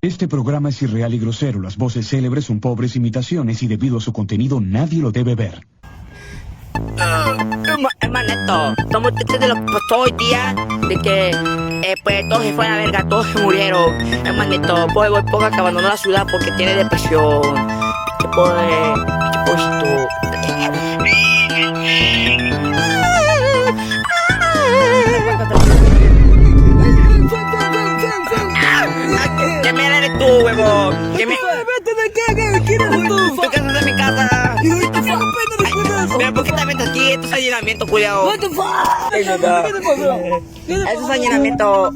Este programa es irreal y grosero. Las voces célebres son pobres imitaciones y debido a su contenido nadie lo debe ver. Hermanito, estamos tristes de lo que pasó hoy día, de que pues todos se fueron a la verga, todos se murieron. Hermanito, pues voy poco que abandonó la ciudad porque tiene depresión. Pinche pobrecito. ¿Qué mierda eres tú, huevón? ¿Qué me... ¡Vete de acá! ¿Quién eres tú? ¿Tú qué haces en mi casa? Pero ¿por qué te metes aquí? Esto es allanamiento, culiao. What the fuck? ¿Qué te pasó? Eso es allanamiento.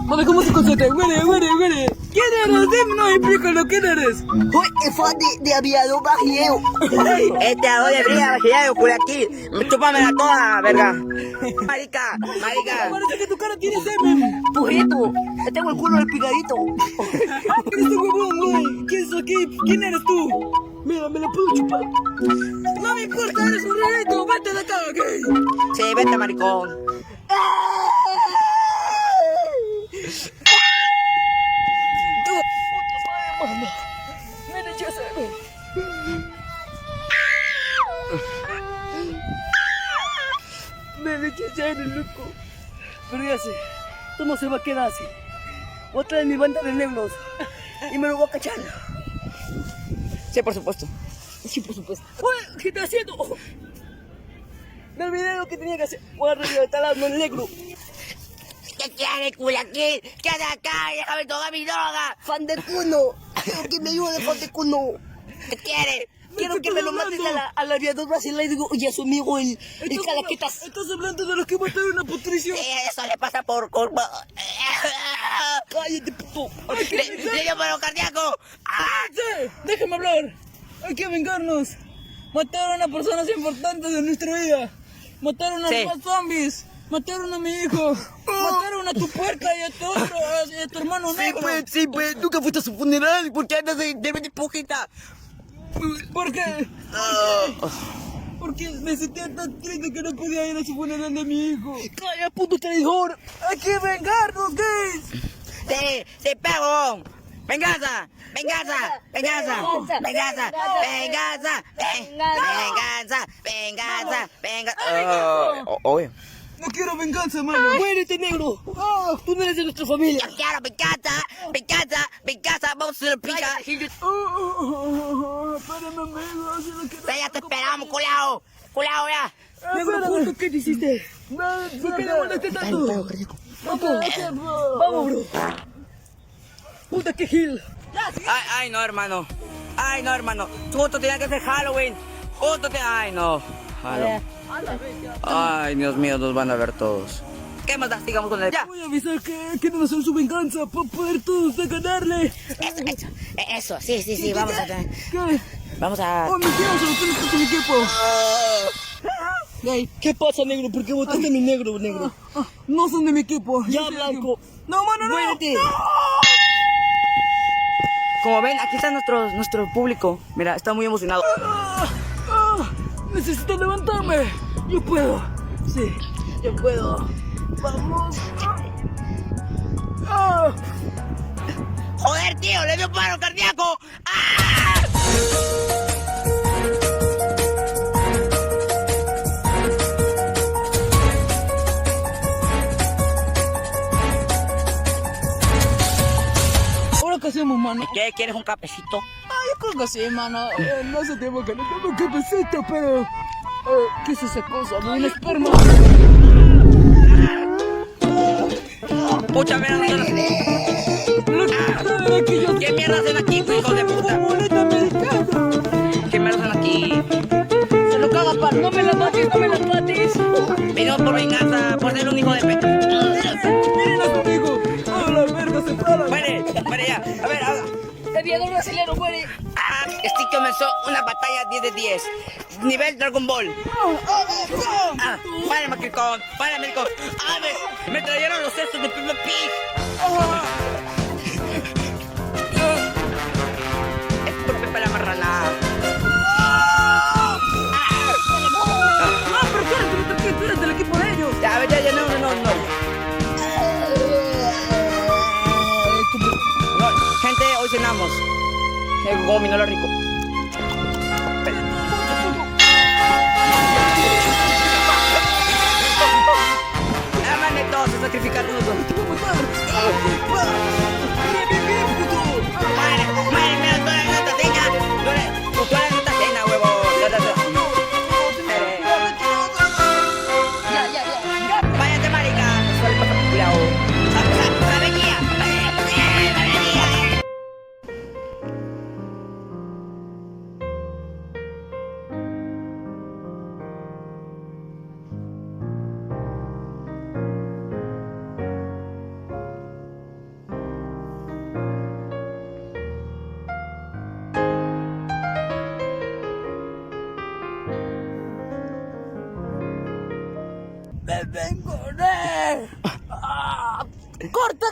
Mami, ¿cómo se concentra? Huele. ¿Quién eres? Dime, explícalo, ¿quién eres? Soy fan de aviador bajeo. Este ador de brilla, bajillado, aquí. Chúpamela toda, verga. Marica. Parece que tu cara tiene semen. Pujito, te tengo el culo respigadito. Este huevón, güey. ¿Quién es aquí? ¿Quién eres tú? Mira, me la puedo chupar. No me importa, eres un rarito. Vete de acá, gay. Sí, vete, maricón. Mira, ya sabes. Me rechazaron, loco. Pero ya sé, todo se va a quedar así. Voy a traer mi banda de negros y me lo voy a cachar. Sí, por supuesto. Sí, por supuesto. Uy, ¿qué estás haciendo? Me olvidé lo que tenía que hacer. Voy a reventar al negro. ¿Qué quieres, Culiaquín? ¿Qué haces acá? Déjame tocar mi droga. Fan de cuno. Quiero que me ayude, fan de cuno. ¿Qué quieres? Quiero que me lo mandes al aviador brasileño y digo, oye, a su amigo, el Calaquetas. Estás hablando de los que mataron a Patricio. Sí, eso le pasa por culpa. Cállate, puto. Le dio paro cardíaco. ¡Sí! ¡Déjame hablar! Hay que vengarnos. Mataron a personas importantes de nuestra vida. Mataron a Sí. los zombies. Mataron a mi hijo. Mataron a tu puerca y a tu otro, y a tu hermano negro. Sí, pues, nunca fuiste a su funeral. ¿Por qué andas de pujita? ¿Por qué? Porque me sentía tan triste que no podía ir a su funeral de mi hijo. ¡Calla, puto traidor! ¡Hay que vengarnos, gays! Sí, pego. Venganza. Obvio. No quiero venganza, mano. ¡Muérete, negro! Tú no eres de nuestra familia. Yo quiero venganza. Vamos a hacer pica. Espérame, amigo. Si no quiero... Ya te esperamos, culiao. Culiao, ya. Negro, ¿qué te hiciste? ¿Por qué le molesté tanto? Vamos, bro. Puta, que gil. Ay, no, hermano. Justo tenía que ser Halloween. Ay, no. Ay, Dios mío, nos van a ver todos. ¿Qué más da? Sigamos con el... Ya. Voy a avisar que quieren hacer su venganza para poder todos ganarle. Eso. Sí. Vamos a... Oh, mi Dios, no tienes que mi equipo. ¿Qué pasa, negro? ¿Por qué votaste a mi negro? No son de mi equipo. Ya, blanco. No, mano, no. Muérete. Como ven, aquí está nuestro público. Mira, está muy emocionado. Necesito levantarme. Yo puedo. Sí, yo puedo. Vamos. Joder, tío, le dio paro cardíaco. ¡Ah! ¿Ahora qué hacemos, mano? ¿Qué? ¿Quieres un cafecito? Yo creo que sí, mano. No hace tiempo que no tomo cafecito, pero... ¿qué es esa cosa? ¿Un esperma? Pucha, mira, ¿qué mierda hacen aquí, hijos de puta? ¿Qué mierda hacen aquí? Se lo caga, par. No me la mates. Vino por venganza, por ser un hijo de peta. Miren a su amigo. ¡Oh, la verga, se para! Muere, ya. A ver, ahora. Aviador brasileño, muere. Este comenzó una batalla 10 de 10. Nivel Dragon Ball. Para, maricón. Me trajeron los cestos de Peppa Pig. Es por Pepa la marrana. No, pero tú eres del equipo de ellos. Ya, no. No, gente, ganamos. El gomi, no lo rico. Manito, se sacrifica rudo. ¡Te voy a matar! ¡Bien, puto! Muere, mira, tú eres nuestra cena. Tú eres nuestra cena, huevo. Ya. Váyate, marica. Suele pasar cuidado. ¡Venía! ¡Me vengo de! ¡Corta!